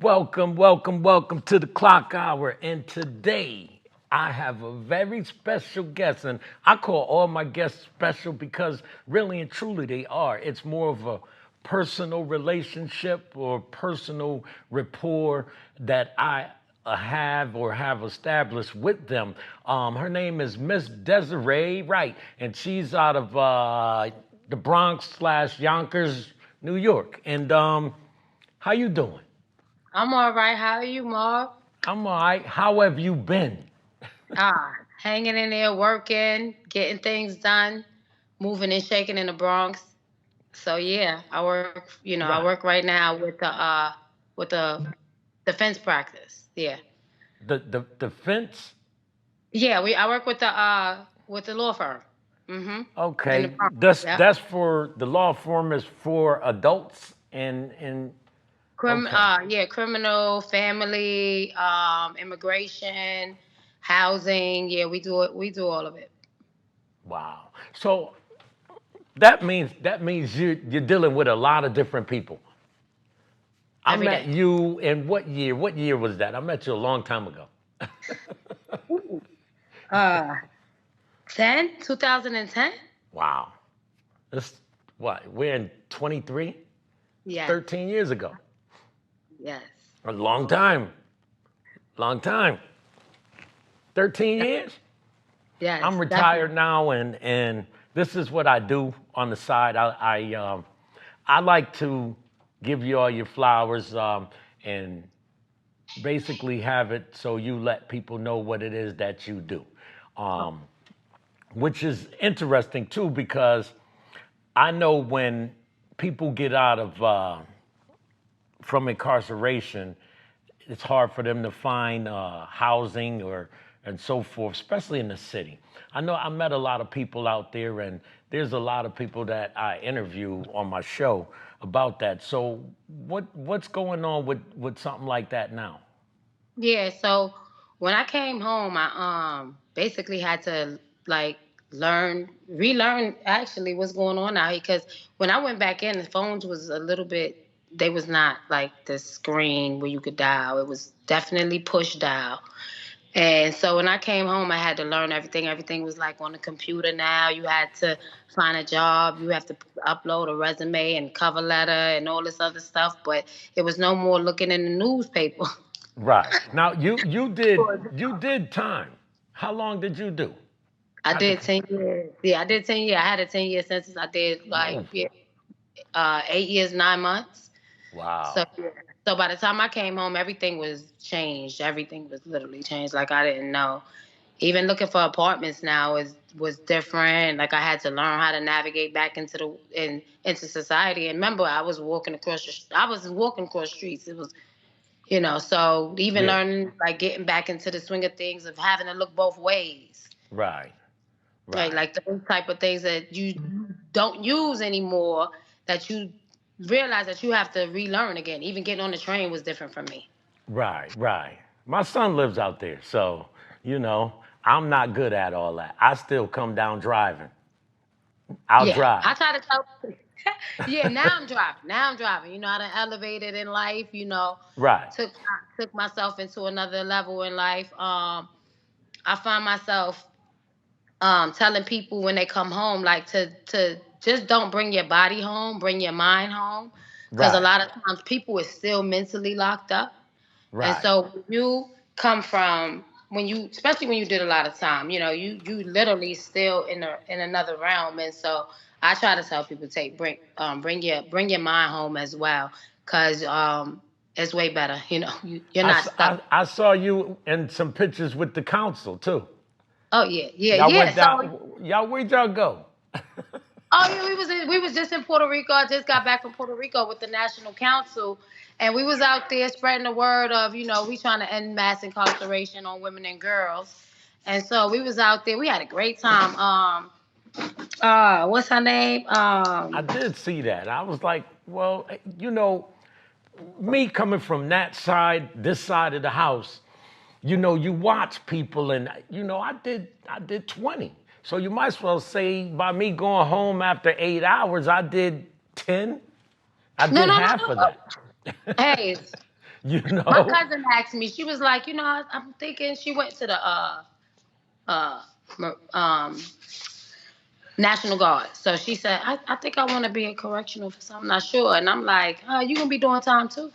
Welcome, welcome, welcome to the Clock Hour. And today I have a very special guest. And I call all my guests special because really and truly they are. It's more of a personal relationship or personal rapport that I have or have established with them. Her name is Miss Desseray Wright, and she's out of the Bronx slash Yonkers, New York. And how you doing? I'm all right. How are you, Mark? I'm all right. How have you been? Hanging in there, working, getting things done, moving and shaking in the Bronx. So yeah, I work. I Right. work right now with the defense practice. Yeah, The fence? yeah. I work with the law firm. In the Okay. Bronx. Yeah. That's for the law firm is for adults and okay. Criminal, family, immigration, housing. Yeah, we do it. We do all of it. Wow. So that means you're dealing with a lot of different people. I Every met day. you in what year? What year was that? I met you a long time ago. Ooh. Uh, 2010. Wow. This what? We're in 23? It's Yes, 13 years ago. yes, A long time. Long time. 13 years? yes, I'm definitely. retired now, and this is what I do on the side. I like to give you all your flowers and basically have it so you let people know what it is that you do, um, which is interesting too because I know when people get out of from incarceration, it's hard for them to find housing or and so forth, especially in the city. I know I met a lot of people out there, and there's a lot of people that I interview on my show about that. So, what's going on with something like that now? Yeah. So when I came home, I basically had to like relearn actually what's going on out here. Because when I went back in, the phones was a little bit. They was not like the screen where you could dial. It was definitely push dial. And so when I came home, I had to learn everything. Everything was like on the computer now. You had to find a job. You have to upload a resume and cover letter and all this other stuff. But it was no more looking in the newspaper. Right now, you did time. How long did you do? I At the did 10 years. Yeah, I did 10 years. I had a 10 year sentence. I did like Whoa, 8 years, 9 months. So wow, yeah. So by the time I came home, everything was changed. Everything was literally changed. Like I didn't know. Even looking for apartments now was different. Like I had to learn how to navigate back into society. And remember, I was walking across streets. It was so even yeah, learning like getting back into the swing of things of having to look both ways. right, Right, right. like those type of things that you don't use anymore that you realize that you have to relearn again. Even getting on the train was different for me. Right, right. My son lives out there, so I'm not good at all that. I still come down driving. I'll Yeah, I drive. try to tell. Yeah, now I'm driving. Now I'm driving. I done elevated in life. Right, Took myself into another level in life. I find myself telling people when they come home, like to just don't bring your body home, bring your mind home, because a right, lot of times people is still mentally locked up. And right, so when you come from especially when you did a lot of time, you literally still in another realm. And so I try to tell people bring your mind home as well, because it's way better. You're I, not s- stuck. I saw you in some pictures with the council too. Oh yeah, yeah, Y'all yeah. went So down. Y'all where'd y'all go? oh yeah, we was just in Puerto Rico. I just got back from Puerto Rico with the National Council, and we was out there spreading the word of we trying to end mass incarceration on women and girls. And so we was out there. We had a great time. What's her name? I did see that. I was like, well, me coming from that side, this side of the house, you watch people, and I did 20. So you might as well say by me going home after 8 hours, I did 10. I No, did no, no, half no. of that. Hey, you My know? cousin asked me. She was like, I'm thinking. She went to the uh um National Guard. So she said, I think I want to be a correctional for something. I'm not sure. And I'm like, you gonna be doing time too.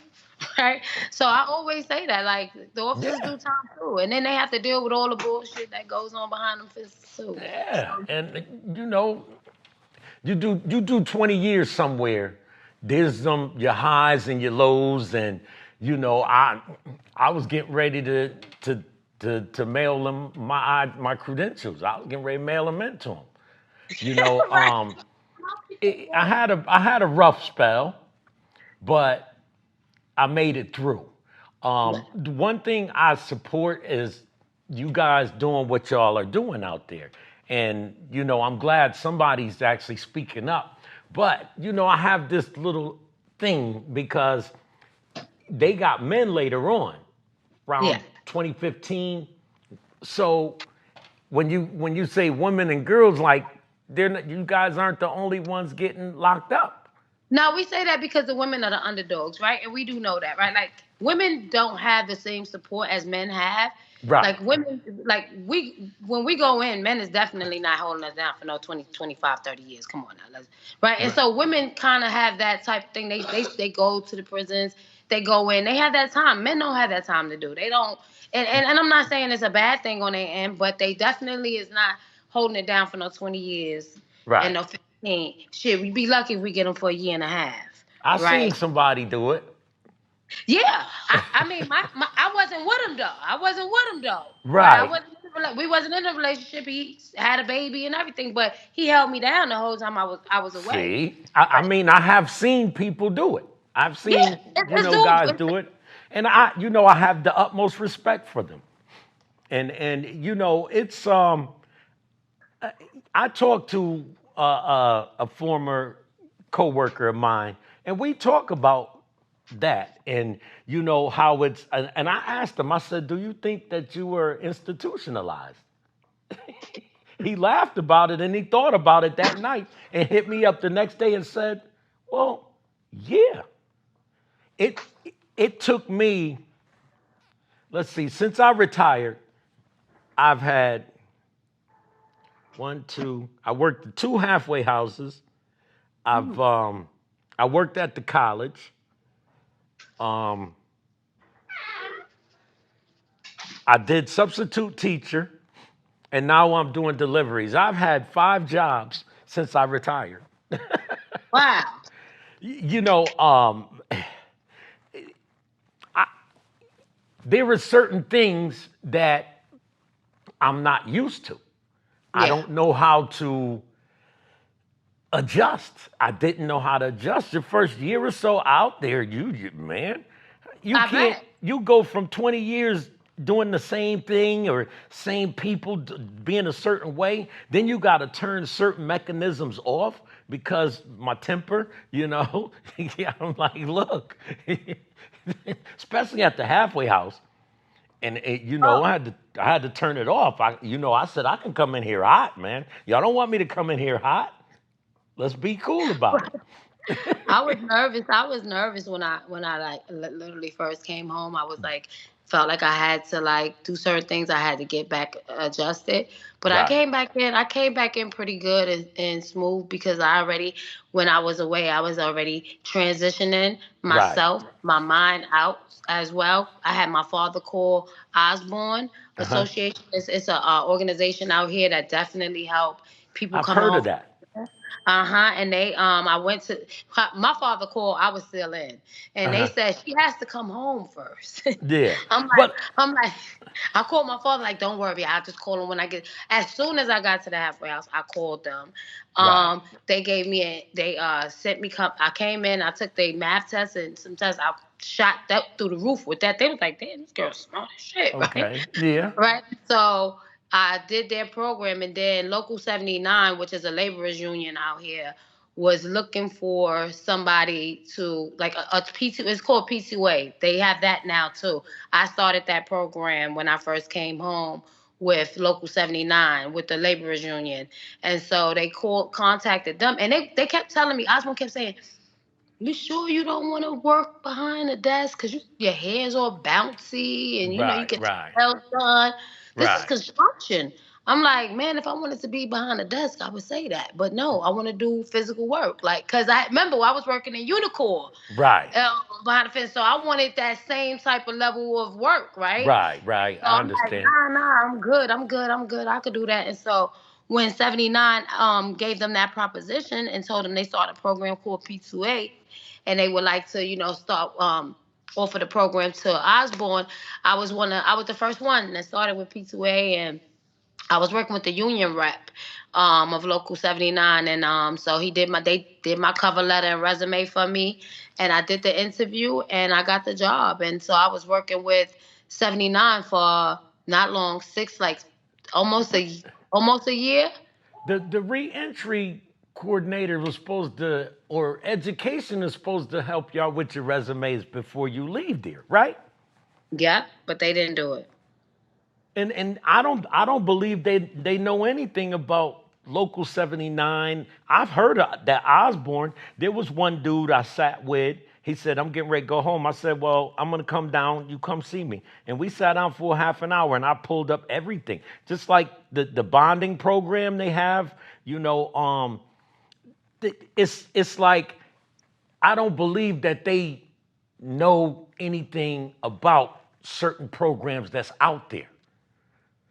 Right? So I always say that, like, the officers Yeah. do time too. And then they have to deal with all the bullshit that goes on behind them fists too. Yeah. So And you do 20 years somewhere. There's your highs and your lows, and I was getting ready to mail them my credentials. I was getting ready to mail them into them. You know, right. um, How people I had a rough spell, but I made it through. The one thing I support is you guys doing what y'all are doing out there. And, I'm glad somebody's actually speaking up. But, I have this little thing because they got men later on, Yeah. around 2015. So when you say women and girls, like they're not, you guys aren't the only ones getting locked up. No, we say that because the women are the underdogs, right? And we do know that, right? Like, women don't have the same support as men have. Right. Like, women, like, when we go in, men is definitely not holding us down for no 20, 25, 30 years. Come on now, right? And Right. so women kind of have that type of thing. They go to the prisons, they go in, they have that time. Men don't have that time to do. They don't, and I'm not saying it's a bad thing on their end, but they definitely is not holding it down for no 20 years and Right. no 15. Shit, we'd be lucky if we get them for a year and a half, I seen right? somebody do it. Yeah, I mean, I wasn't with him though. I wasn't with him though, right? Right. We wasn't in a relationship. He had a baby and everything, but he held me down the whole time I was away. See, I Right? mean, I have seen people do it. I've Yeah, seen, it's guys dudes. do it, and I have the utmost respect for them. And it's I talked to a former coworker of mine, and we talk about that, and how it's, and I asked him. I said, "Do you think that you were institutionalized?" He laughed about it, and he thought about it that night, and hit me up the next day and said, "Well, yeah, it it took me. Let's see, since I retired, I've had one, two. I worked at two halfway houses. I've Mm. I worked at the college. Um, I did substitute teacher, and now I'm doing deliveries. I've had 5 jobs since I retired. Wow. You know, there are certain things that I'm not used to. I Yeah, don't know how to adjust. I didn't know how to adjust. The first year or so out there, man, you I can't. bet. You go from 20 years doing the same thing or same people being a certain way. Then you got to turn certain mechanisms off because my temper. Yeah, I'm like, look, especially at the halfway house. And Oh, I had to turn it off. I said I can come in here hot, man. Y'all don't want me to come in here hot. Let's be cool about it. I was nervous. I was nervous when I like literally first came home. I was like felt like I had to like do certain things. I had to get back adjusted. But I Right, came back in. I came back in pretty good and smooth because I already when I was away, I was already transitioning right. myself, my mind out as well. I had my father call Osborne Uh huh. Association. It's a organization out here that definitely help people I've come heard of off. that. And they I went to my father called, I was still in. Uh And they huh. said she has to come home first. Yeah, I'm like but I'm like I called my father like, don't worry, I'll just call him when I get as soon as I got to the halfway house, I called them. right. They gave me they sent me I came in, I took the math test and some tests, I shot that through the roof with that. They was like, damn, this girl's smart as shit, right? Okay. Yeah. Right. So I did their program, and then Local 79, which is a laborers union out here, was looking for somebody to like a PT. It's called PCA. They have that now too. I started that program when I first came home with Local 79 with the laborers union, and so they contacted them, and they kept telling me. Osmond kept saying, you sure you don't want to work behind the desk because your hair's all bouncy and you Right, get your right, nails done? This is right, construction. I'm like, man, if I wanted to be behind the desk, I would say that. But no, I want to do physical work. Like, cause I remember I was working in Unicore right, behind the fence, so I wanted that same type of level of work, right? right, right. So I I'm like, understand. nah, I'm good. I could do that. And so when 79 gave them that proposition and told them they started a program called P2A and they would like to, start offer the program to Osborne, I was the first one that started with P2A, and I was working with the union rep of Local 79, and so they did my cover letter and resume for me, and I did the interview, and I got the job, and so I was working with 79 for not long, almost a almost a year. The reentry coordinator was supposed to, or education is supposed to help y'all with your resumes before you leave there, right? Yeah, but they didn't do it. And I don't believe they know anything about Local 79. I've heard of that Osborne. There was one dude I sat with. He said, I'm getting ready to go home. I said, well, I'm gonna come down. You come see me. And we sat down for half an hour and I pulled up everything. Just like the bonding program they have, it's like I don't believe that they know anything about certain programs that's out there.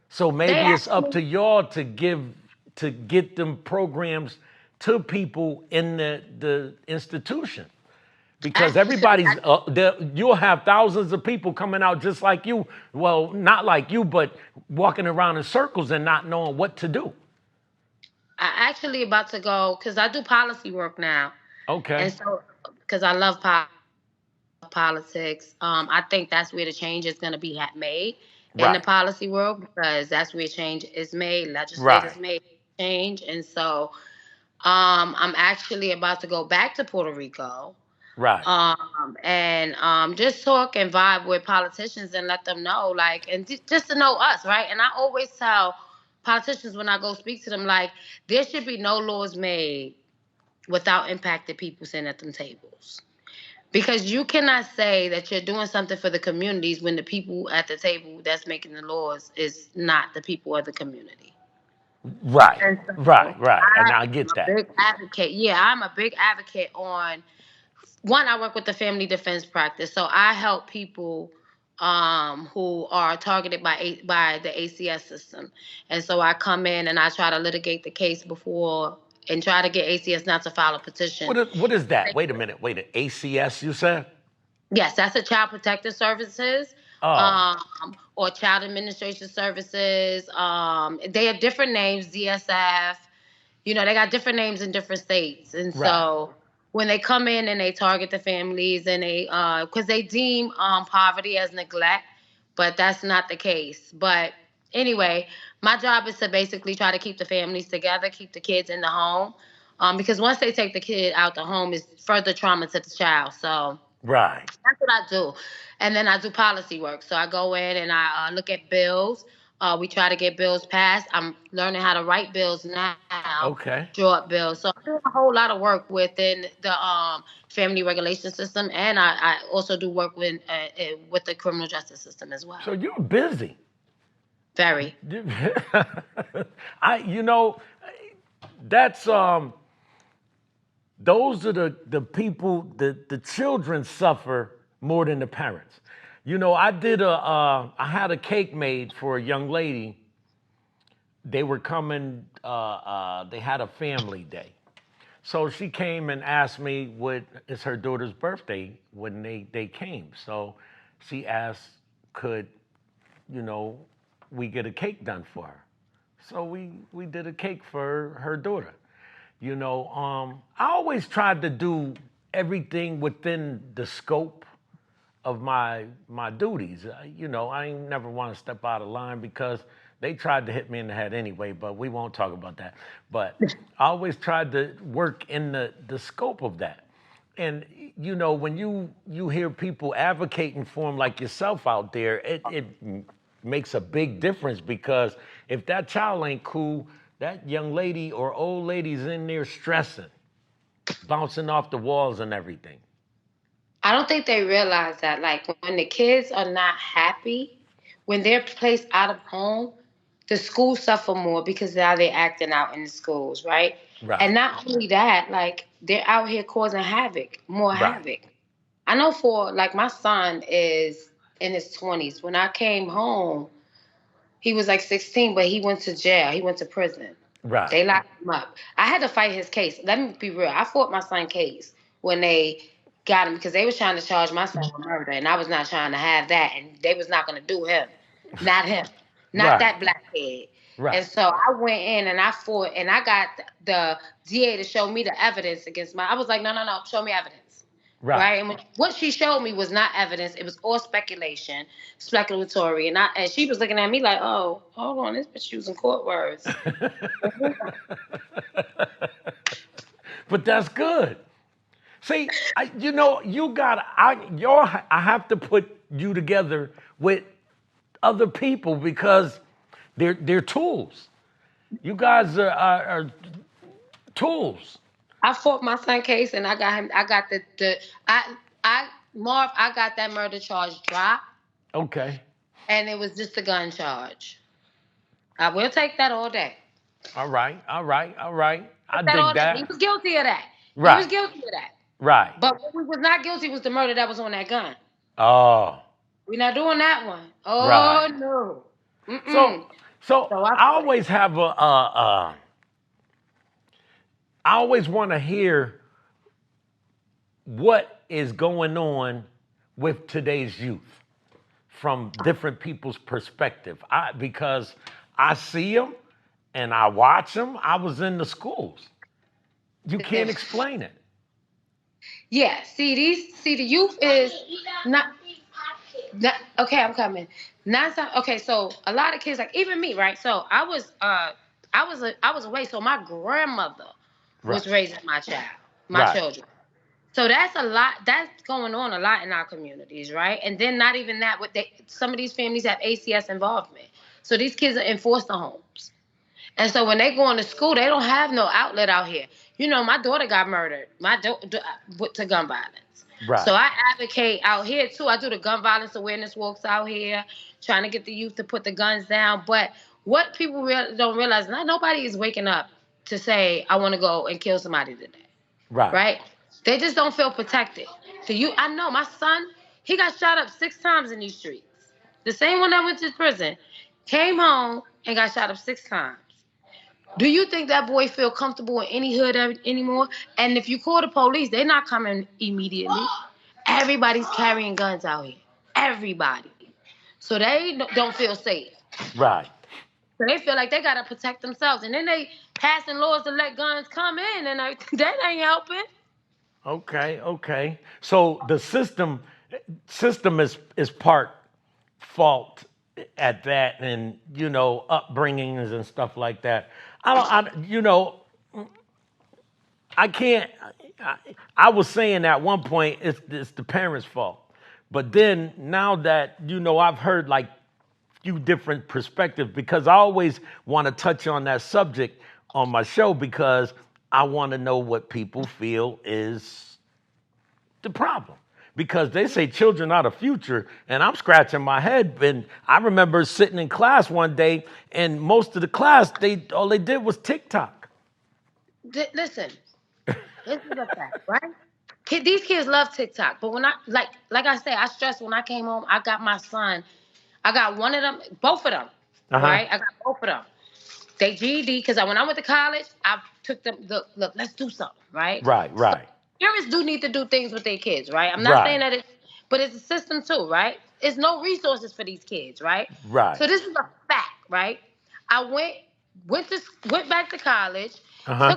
So They maybe it's up actually to y'all to get them programs to people in the institution because actually you'll have thousands of people coming out just like you. Well, not like you, but walking around in circles and not knowing what to do. I actually about to go because I do policy work now, and Okay. so because I love politics. I think that's where the change is going to be made in the Right. policy world because that's where change is made. Legislators Right. make change, and so I'm actually about to go back to Puerto Rico Right. and just talk and vibe with politicians and let them know, like, and just to know us, right? And I always tell politicians when I go speak to them, like, there should be no laws made without impacted people sitting at them tables. Because you cannot say that you're doing something for the communities when the people at the table that's making the laws is not the people of the community. Right. And Right. so Right. And I I am get a that. big advocate. Yeah, I'm a big advocate on one. I work with the family defense practice, so I help people who are targeted by the ACS system, and so I come in and I try to litigate the case before and try to get ACS not to file a petition. What is that? Wait a minute. Wait a ACS you said? Yes, that's a Child Protective Services, Oh, or Child Administration Services. They have different names, DSF. They got different names in different states. And right. so when they come in and they target the families and because they deem poverty as neglect, but that's not the case. But anyway, my job is to basically try to keep the families together, keep the kids in the home. Because once they take the kid out the home, it's further trauma to the child. So Right. that's what I do. And then I do policy work. So I go in and I look at bills. We try to get bills passed. I'm learning how to write bills now, Okay. draw up bills. So I do a whole lot of work within the family regulation system, and I also do work with the criminal justice system as So well. you're busy. Very. I that's those are the people the children suffer more than the parents. I had a cake made for a young lady. They were coming. They had a family day, so she came and asked me what is her daughter's birthday when they came. So she asked, could you know we get a cake done for her? So we did a cake for her daughter. I always tried to do everything within the scope of my duties. I ain't never want to step out of line because they tried to hit me in the head anyway, but we won't talk about that. But I always tried to work in the scope of that. And when you hear people advocating for them like yourself out there, it makes a big difference because if that child ain't cool, that young lady or old lady's in there stressing. bouncing off the walls and everything. I don't think they realize that, like, when the kids are not happy, when they're placed out of home, the schools suffer more because now they're acting out in the schools, right? And Right. not only that, like, they're out here causing havoc, more Right. havoc. I know for, like, my son is in his 20s. When I came home, he was like 16, but he went to jail. He went to prison. Right. They locked him up. I had to fight his case. Let me be real. I fought my son's case when they got him because they was trying to charge my son with murder, and I was not trying to have that, and they was not going to do him, not him, not Right. that black kid. And Right. so I went in and I fought, and I got the DA to show me the evidence against my. I was like, no, no, no, show me evidence. Right. Right, and what she showed me was not evidence; it was all speculation, speculatory, and she was looking at me like, "Oh, hold on, this bitch using court words." But that's good. See, I have to put you together with other people because they're tools. You guys are tools. I fought my son case and I got him. I got I Marv. I got that murder charge dropped, Okay. and it was just a gun charge. I will take that all day. All right. All right. All right. I Take that dig all day. He that. was guilty of that. He was Right. guilty of that. Right. But what we was not guilty was the murder that was on that gun. Oh. We're not doing that one. Oh Right. no. So Mm-mm. so So I I fought it. always have I always want to hear what is going on with today's youth from different people's perspective. Because I see them and I watch them. I was in the schools. You can't explain it. Yeah. See the youth is not. Okay, I'm coming. Okay, so a lot of kids, like even me, right? So I was away. So my grandmother Right. was raising my Right. children. So that's a lot. That's going on a lot in our communities, right? And then not even that. Some of these families have ACS involvement. So these kids are in foster homes. And so when they go into school, they don't have no outlet out here. You know, my daughter got murdered. To gun violence. So Right. I advocate out here too. I do the gun violence awareness walks out here, trying to get the youth to put the guns down. But what people don't realize, not nobody is waking up to say, "I want to go and kill somebody today." Right. Right? They just don't feel protected. I know my son, he got shot up 6 times in these streets. The same one that went to prison came home and got shot up 6 times. Do you think that boy feel comfortable in any hood anymore? And if you call the police, they're not coming immediately. Everybody's carrying guns out here. Everybody. So they don't feel safe. Right. So they feel like they gotta protect themselves, and then they passing laws to let guns come in, and that ain't helping. Okay. Okay. So the system is part fault at that, and upbringings and stuff like that. I don't. I can't. I, I was saying at one point it's the parents' fault, but then now that I've heard like few different perspectives because I always want to touch on that subject on my show because I want to know what people feel is the problem. Because they say children are the future, and I'm scratching my head. And I remember sitting in class one day, and most of the class, all they did was TikTok. Listen, this is a fact, right? These kids love TikTok, but when like I said, I stressed when I came home. I got my son. I got one of them, both of them, Uh huh. right? I got both of them. They GED because when I went to college, I took them. Look, let's do something, right? Right. So Right. parents do need to do things with their kids, right? I'm not saying Right. that but it's a system too, right? It's no resources for these kids, right? Right. So this is a fact, right? I went back to college, Uh huh.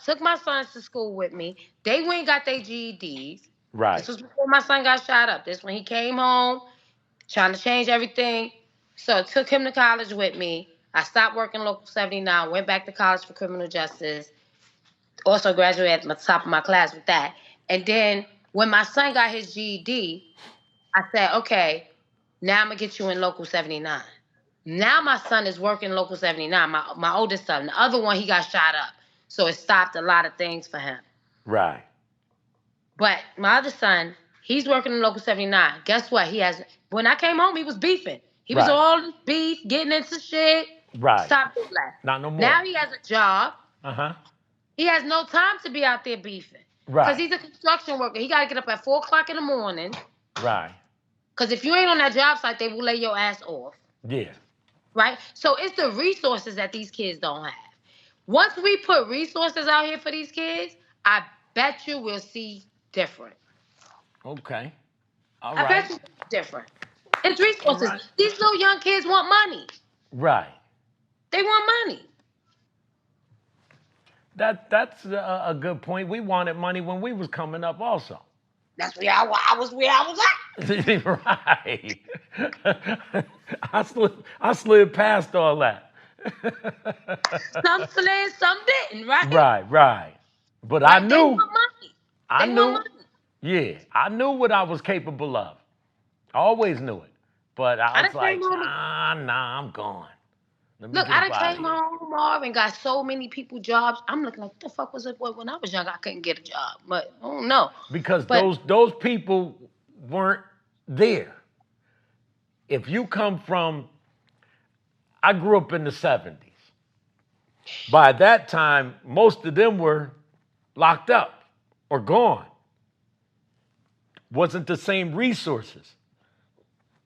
took my sons to school with me. They went and got their GEDs. This Right. was before my son got shot up. This when he came home trying to change everything. So I took him to college with me. I stopped working local 79, went back to college for criminal justice. Also graduated at the top of my class with that. And then when my son got his GED, I said, okay, now I'm gonna get you in local 79. Now my son is working local 79, my oldest son. The other one, he got shot up. So it stopped a lot of things for him. Right. But my other son, he's working in local 79. Guess what? When I came home, he was beefing. He was Right. all beef, getting into shit. Right. Stop all that. Not no more. Now he has a job. Uh-huh. He has no time to be out there beefing. Because Right. he's a construction worker. He got to get up at 4 o'clock in the morning. Right. Because if you ain't on that job site, they will lay your ass off. Yeah. Right? So it's the resources that these kids don't have. Once we put resources out here for these kids, I bet you we'll see different. Okay. All I bet right. you it's different. It's All resources. right. These little young kids want money. Right. They want money. That's a good point. We wanted money when we was coming up also. That's where I was at. Right. I slid past all that. Some slid, some didn't, right? Right, right. But Like, I they knew, want money. I They knew, want money. yeah, I knew what I was capable of. I always knew it. But I I was done like, came home. nah, I'm gone. Let me Look, get I up done out of came here. home, Marv, and got so many people jobs. I'm looking like, what the fuck was it? When I was young, I couldn't get a job. But I don't know. Because But those people weren't there. If you come from, I grew up in the 70s. By that time, most of them were locked up or gone. Wasn't the same resources.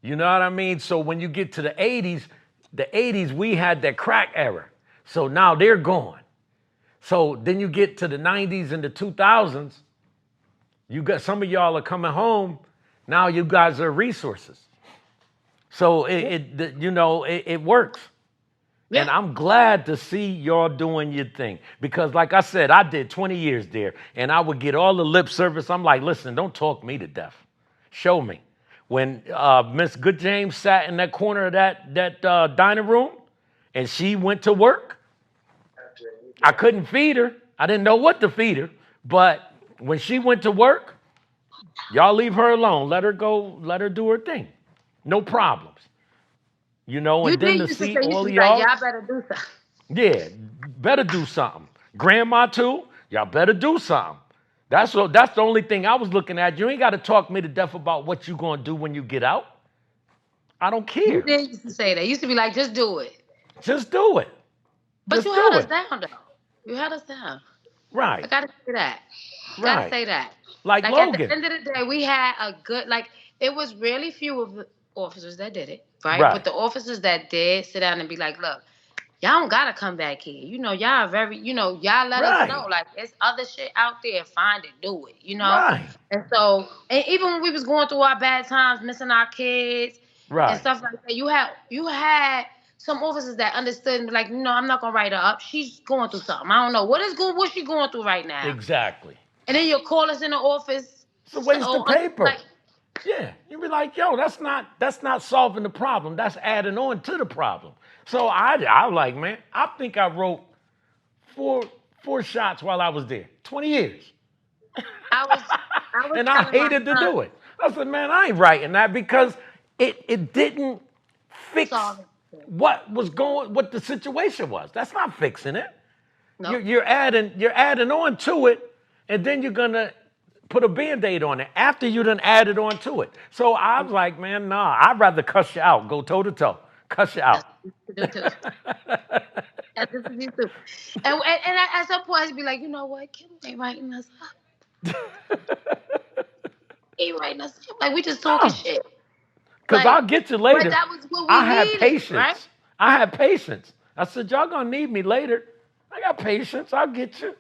You know what I mean? So when you get to the 80s, we had that crack era. So now they're gone. So then you get to the 90s and the 2000s, you got some of y'all are coming home. Now you guys are resources. So it works. yeah. And I'm glad to see y'all doing your thing. Because like I said, I did 20 years there and I would get all the lip service. I'm like, listen, don't talk me to death. Show me. When Miss Good James sat in that corner of that dining room and she went to work, I couldn't feed her. I didn't know what to feed her. But when she went to work, y'all leave her alone. Let her go. Let her do her thing. No problems. You know, You and then did to used to see say, you used all to of be like, y'all, y'all better do something. yeah, better do something. Grandma too, y'all better do something. That's the only thing I was looking at. You ain't got to talk me to death about what you gonna do when you get out. I don't You care. did used to say that. You used to be like, just do it. Just do it. But Just you held do us it. down, though. You held us down. I Right. gotta say that. Gotta Right. say that. Like Like at the Logan. end of the day, we had a good it was really few of the officers that did it, right? But Right. the officers that did sit down and be like, look, y'all don't gotta come back here. Y'all are very, y'all let us know. Right. Like it's other shit out there. Find it, do it. Right. And so and even when we was going through our bad times, missing our kids and Right. stuff like that, you had some officers that understood and be like, I'm not gonna write her up. She's going through something. I don't know. What's she going through right now? Exactly. And then you'll call us in the office. It's a waste of paper. Like, Yeah, you be like, yo, that's not solving the problem. That's adding on to the problem. So I like, man, I think I wrote four shots while I was there. 20 years. I was And I telling my hated to son, do it. I said, man, I ain't writing that because it didn't fix solve it. what the situation was. That's not fixing it. No. You're adding on to it, and then you're gonna put a band-aid on it after you done added on to it. So I was like, man, nah, I'd rather cuss you out, go toe to toe, cuss you out. That's what you do too. That's what you do. And at some point, I'd be like, you know what? Kim ain't writing us up. He ain't writing us up. Like, we just talking No, shit. because Like, I'll get you later. but that was what we I had needed, patience. right? I had patience. I said, y'all gonna need me later. I got patience. I'll get you.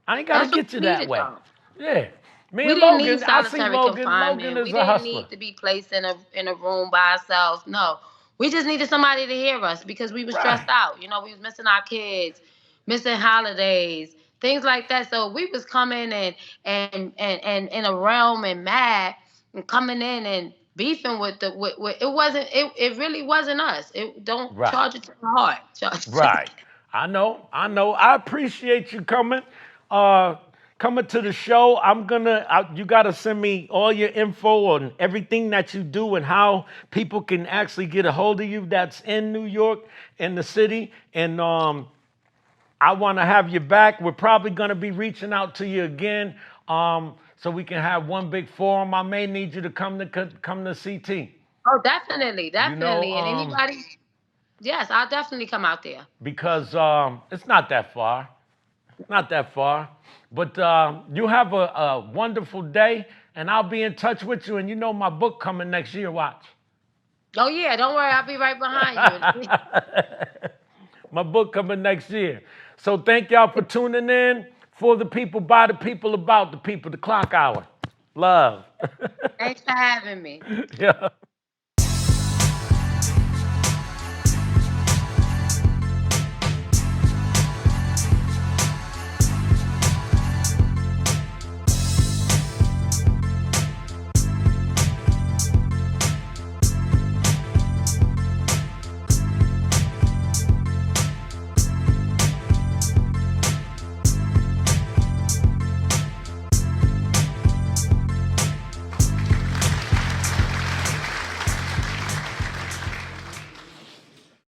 I ain't gotta That's what get you we that needed, way. though. Yeah. Me We and didn't need Logan, I see solitary Logan. confinement. Logan is We a didn't hustler. need to be placed in a room by ourselves. No, we just needed somebody to hear us because we was stressed Right. out. We was missing our kids, missing holidays, things like that. So we was coming and in a realm and mad and coming in and beefing with it wasn't it really wasn't us. It don't Right. charge it to the heart. Charge it to the Right. I know. I appreciate you coming to the show. You got to send me all your info on everything that you do and how people can actually get a hold of you that's in New York, in the city. And I want to have you back. We're probably going to be reaching out to you again, so we can have one big forum. I may need you to come to CT. Oh, definitely, You know, definitely. And anybody, yes, I'll definitely come out there. because it's not that far. Not that far. But you have a wonderful day, and I'll be in touch with you. And you know my book coming next year. Watch. Oh yeah, don't worry, I'll be right behind you. My book coming next year. So thank y'all for tuning in. For the people, by the people, about the people, the Klock Hour. Love. Thanks for having me. Yeah.